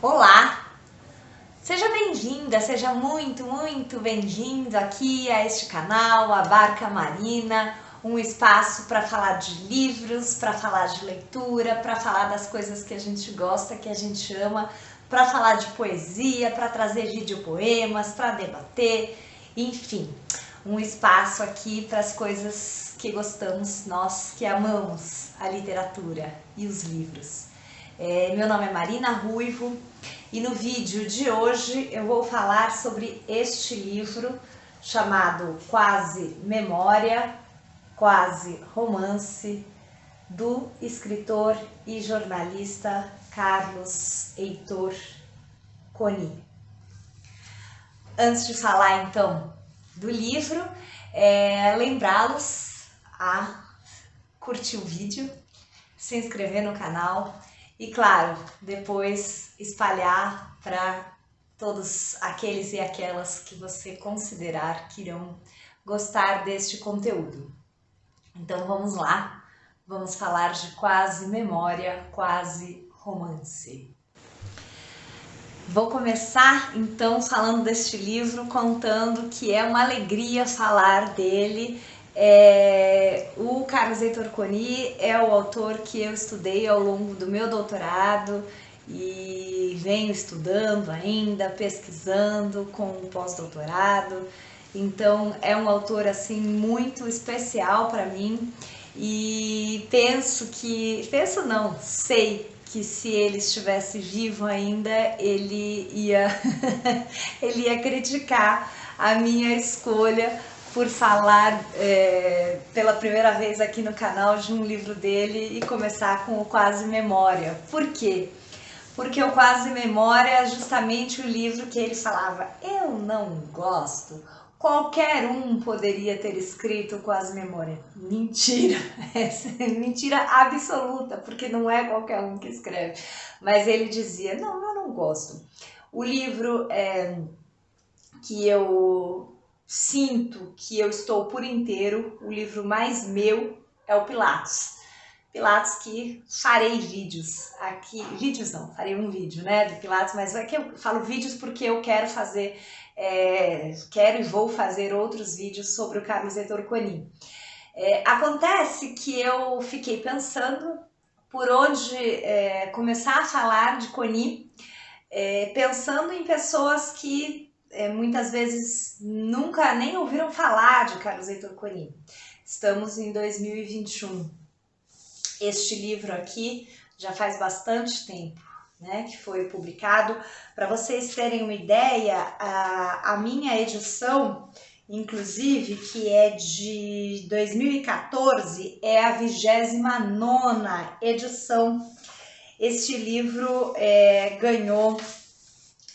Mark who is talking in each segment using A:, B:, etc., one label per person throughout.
A: Olá! Seja bem-vinda, seja muito bem-vindo aqui a este canal, a Barca Marina, um espaço para falar de livros, para falar de leitura, para falar das coisas que a gente gosta, que a gente ama, para falar de poesia, para trazer videopoemas, para debater, enfim, um espaço aqui para as coisas que gostamos, nós que amamos a literatura e os livros. Meu nome é Marina Ruivo e no vídeo de hoje eu vou falar sobre este livro chamado Quase Memória, Quase Romance, do escritor e jornalista Carlos Heitor Coni. Antes de falar então do livro, lembrá-los a curtir o vídeo, se inscrever no canal e, claro, depois espalhar para todos aqueles e aquelas que você considerar que irão gostar deste conteúdo. Então vamos lá, vamos falar de Quase Memória, Quase Romance. Vou começar então falando deste livro, contando que é uma alegria falar dele. O Carlos Heitor Coni é o autor que eu estudei ao longo do meu doutorado e venho estudando ainda, pesquisando com o pós-doutorado. Então é um autor assim muito especial para mim e sei que se ele estivesse vivo ainda, ele ia criticar a minha escolha por falar pela primeira vez aqui no canal de um livro dele e começar com o Quase Memória. Por quê? Porque o Quase Memória é justamente o livro que ele falava: eu não gosto, qualquer um poderia ter escrito Quase Memória. Mentira, mentira absoluta, porque não é qualquer um que escreve. Mas ele dizia: não, eu não gosto. O livro que eu sinto que eu estou por inteiro, o livro mais meu é o Pilatos. Pilatos, que farei vídeos aqui, farei um vídeo, né, do Pilatos, mas é que eu falo vídeos porque eu quero fazer, quero e vou fazer outros vídeos sobre o Carlos Heitor Coni. Acontece que eu fiquei pensando por onde começar a falar de Coni, pensando em pessoas que muitas vezes nunca nem ouviram falar de Carlos Heitor Coni. Estamos em 2021. Este livro aqui já faz bastante tempo, né, que foi publicado. Para vocês terem uma ideia, a minha edição, inclusive, que é de 2014, é a 29ª edição. Este livro ganhou,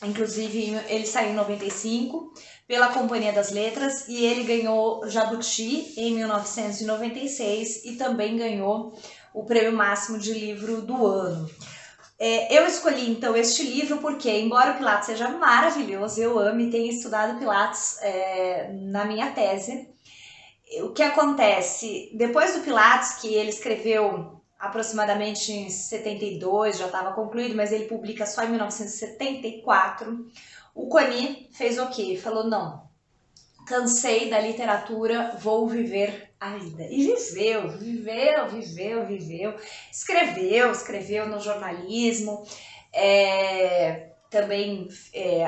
A: inclusive ele saiu em 95 pela Companhia das Letras e ele ganhou Jabuti em 1996 e também ganhou o prêmio máximo de livro do ano. Eu escolhi então este livro porque, embora o Pilatos seja maravilhoso, eu amo e tenho estudado Pilatos na minha tese. O que acontece? Depois do Pilatos, que ele escreveu aproximadamente em 72, já estava concluído, mas ele publica só em 1974, o Coni fez o quê? Falou: não, cansei da literatura, vou viver a vida. E viveu. Escreveu no jornalismo, também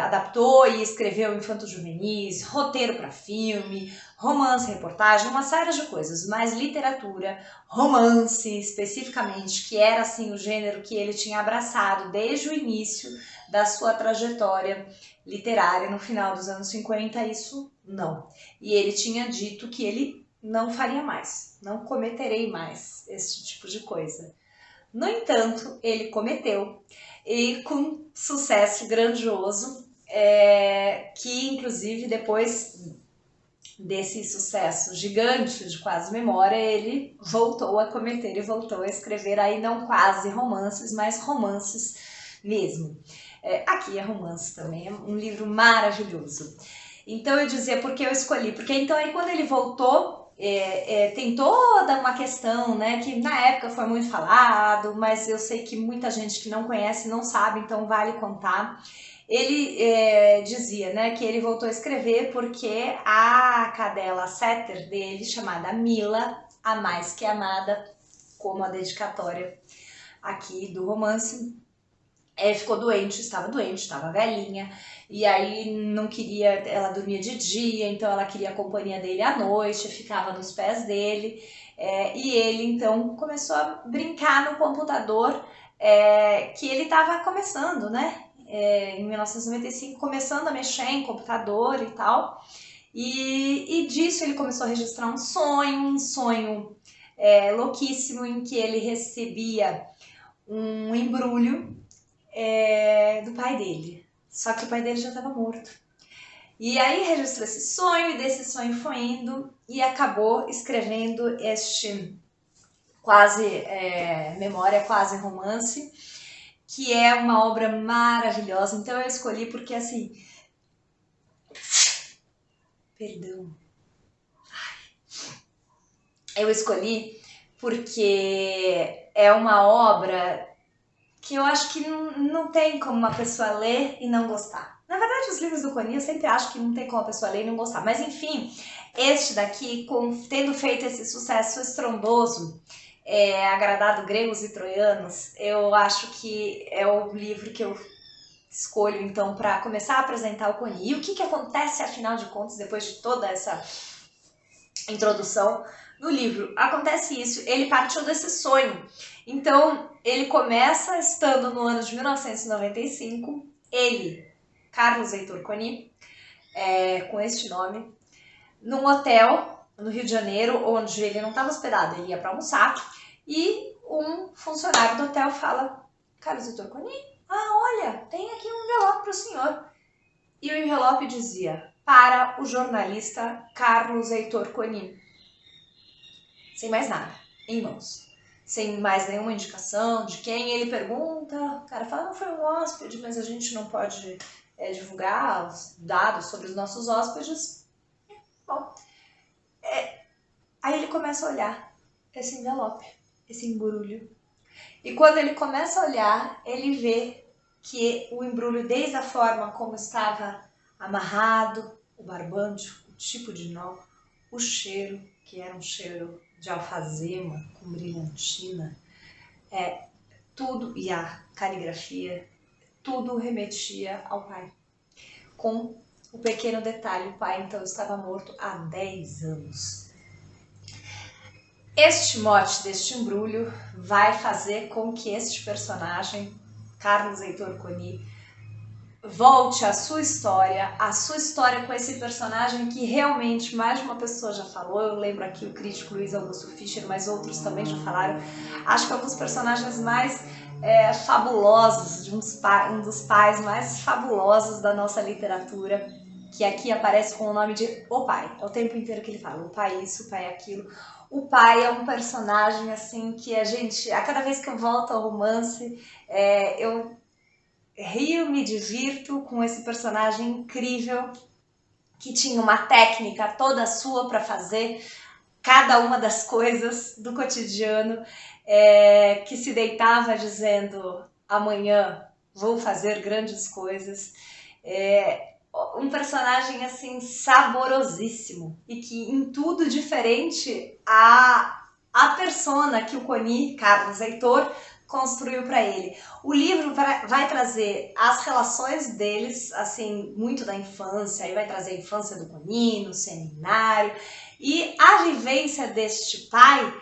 A: adaptou e escreveu infanto-juvenis, roteiro para filme, romance, reportagem, uma série de coisas, mas literatura, romance especificamente, que era assim o gênero que ele tinha abraçado desde o início da sua trajetória literária no final dos anos 50, isso não. E ele tinha dito que ele não faria mais, não cometerei mais esse tipo de coisa. No entanto, ele cometeu, e com sucesso grandioso, que inclusive depois desse sucesso gigante de Quase Memória, ele voltou a cometer e voltou a escrever aí não quase romances, mas romances mesmo. Aqui é romance também, é um livro maravilhoso. Então eu dizia, por que eu escolhi? Porque então aí quando ele voltou, tem toda uma questão, né, que na época foi muito falado, mas eu sei que muita gente que não conhece não sabe, então vale contar. Ele dizia, né, que ele voltou a escrever porque a cadela setter dele, chamada Mila, a mais que amada, como a dedicatória aqui do romance, ficou doente, estava velhinha, e aí não queria, ela dormia de dia, então ela queria a companhia dele à noite, ficava nos pés dele, e ele então começou a brincar no computador, que ele estava começando, né, em 1995, começando a mexer em computador e tal, e disso ele começou a registrar um sonho louquíssimo, em que ele recebia um embrulho do pai dele. Só que o pai dele já estava morto. E aí registrou esse sonho, e desse sonho foi indo e acabou escrevendo este quase memória, quase romance, que é uma obra maravilhosa. Então eu escolhi porque assim... Perdão. Eu escolhi porque é uma obra que eu acho que não tem como uma pessoa ler e não gostar. Na verdade, os livros do Coni eu sempre acho que não tem como a pessoa ler e não gostar. Mas enfim, este daqui, tendo feito esse sucesso estrondoso, agradado gregos e troianos, eu acho que é o livro que eu escolho então para começar a apresentar o Coni. E o que acontece, afinal de contas, depois de toda essa introdução no livro? Acontece isso, ele partiu desse sonho. Então, ele começa estando no ano de 1995, ele, Carlos Heitor Coni, com este nome, num hotel no Rio de Janeiro, onde ele não estava hospedado, ele ia para almoçar, e um funcionário do hotel fala: Carlos Heitor Coni, olha, tem aqui um envelope para o senhor. E o envelope dizia: para o jornalista Carlos Heitor Coni. Sem mais nada, em mãos. Sem mais nenhuma indicação de quem. Ele pergunta, o cara fala: não, foi um hóspede, mas a gente não pode divulgar os dados sobre os nossos hóspedes. Bom, aí ele começa a olhar esse envelope, esse embrulho. E quando ele começa a olhar, ele vê que o embrulho, desde a forma como estava amarrado, o barbante, o tipo de nó, o cheiro, que era um cheiro de alfazema com brilhantina, tudo, e a caligrafia, tudo remetia ao pai. Com o pequeno detalhe, o pai então estava morto há 10 anos. Este mote deste embrulho vai fazer com que este personagem, Carlos Heitor Coni, volte à sua história com esse personagem que realmente mais de uma pessoa já falou. Eu lembro aqui o crítico Luiz Augusto Fischer, mas outros também já falaram. Acho que é um dos personagens mais fabulosos, um dos pais mais fabulosos da nossa literatura, que aqui aparece com o nome de O Pai. É o tempo inteiro que ele fala: o pai isso, o pai aquilo. O pai é um personagem assim que a cada vez que eu volto ao romance, eu rio, me divirto com esse personagem incrível que tinha uma técnica toda sua para fazer cada uma das coisas do cotidiano, que se deitava dizendo: amanhã vou fazer grandes coisas. Um personagem assim saborosíssimo e que em tudo diferente a persona que o Coni, Carlos Heitor, construiu para ele. O livro vai trazer as relações deles, assim, muito da infância, aí vai trazer a infância do Coni no seminário e a vivência deste pai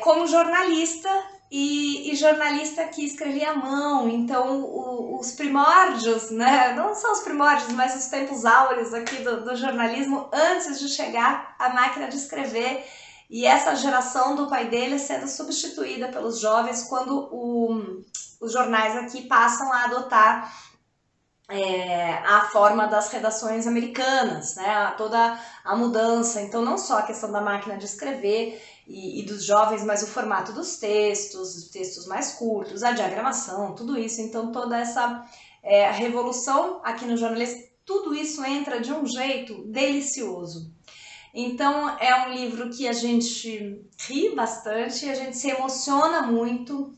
A: como jornalista e jornalista que escrevia à mão. Então os primórdios, né, não são os primórdios, mas os tempos áureos aqui do jornalismo antes de chegar à máquina de escrever. E essa geração do pai dele sendo substituída pelos jovens quando os jornais aqui passam a adotar a forma das redações americanas, né? Toda a mudança. Então não só a questão da máquina de escrever e dos jovens, mas o formato dos textos, os textos mais curtos, a diagramação, tudo isso. Então toda essa revolução aqui no jornalismo, tudo isso entra de um jeito delicioso. Então é um livro que a gente ri bastante, a gente se emociona muito.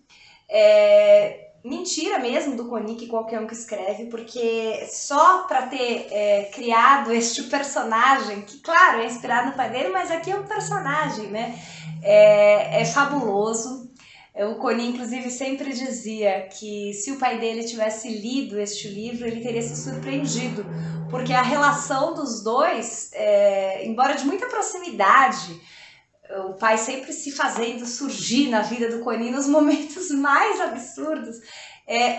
A: Mentira mesmo do Coni, que qualquer um que escreve, porque só para ter criado este personagem, que claro, é inspirado no pai dele, mas aqui é um personagem, né? É fabuloso. O Coni, inclusive, sempre dizia que se o pai dele tivesse lido este livro, ele teria se surpreendido, porque a relação dos dois, embora de muita proximidade, o pai sempre se fazendo surgir na vida do Coni nos momentos mais absurdos,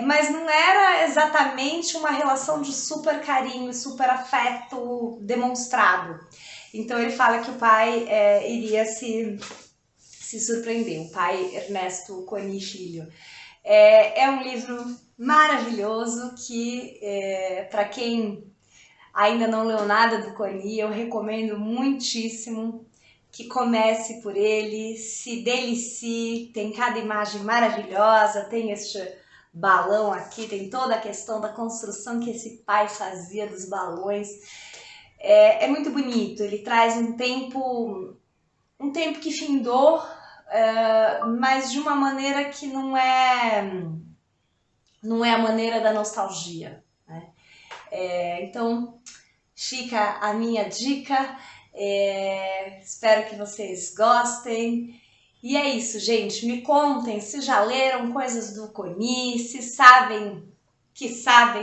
A: mas não era exatamente uma relação de super carinho, super afeto demonstrado. Então ele fala que o pai iria se surpreender, o pai Ernesto Coni Filho. É um livro maravilhoso que, para quem ainda não leu nada do Coni, eu recomendo muitíssimo que comece por ele, se delicie, tem cada imagem maravilhosa, tem este balão aqui, tem toda a questão da construção que esse pai fazia dos balões. É muito bonito, ele traz um tempo que findou, mas de uma maneira que não é a maneira da nostalgia, né? Então fica a minha dica, espero que vocês gostem. E é isso, gente. Me contem se já leram coisas do Coni, se sabem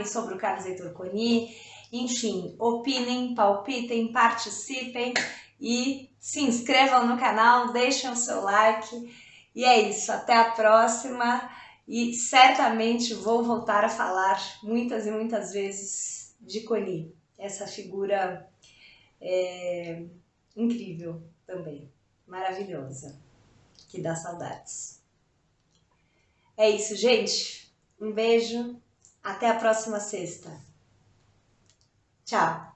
A: sobre o Carlos Heitor Coni. Enfim, opinem, palpitem, participem e se inscrevam no canal, deixem o seu like. E é isso, até a próxima. E certamente vou voltar a falar muitas e muitas vezes de Coni, essa figura incrível também, maravilhosa, que dá saudades. É isso, gente. Um beijo, até a próxima sexta. Tchau!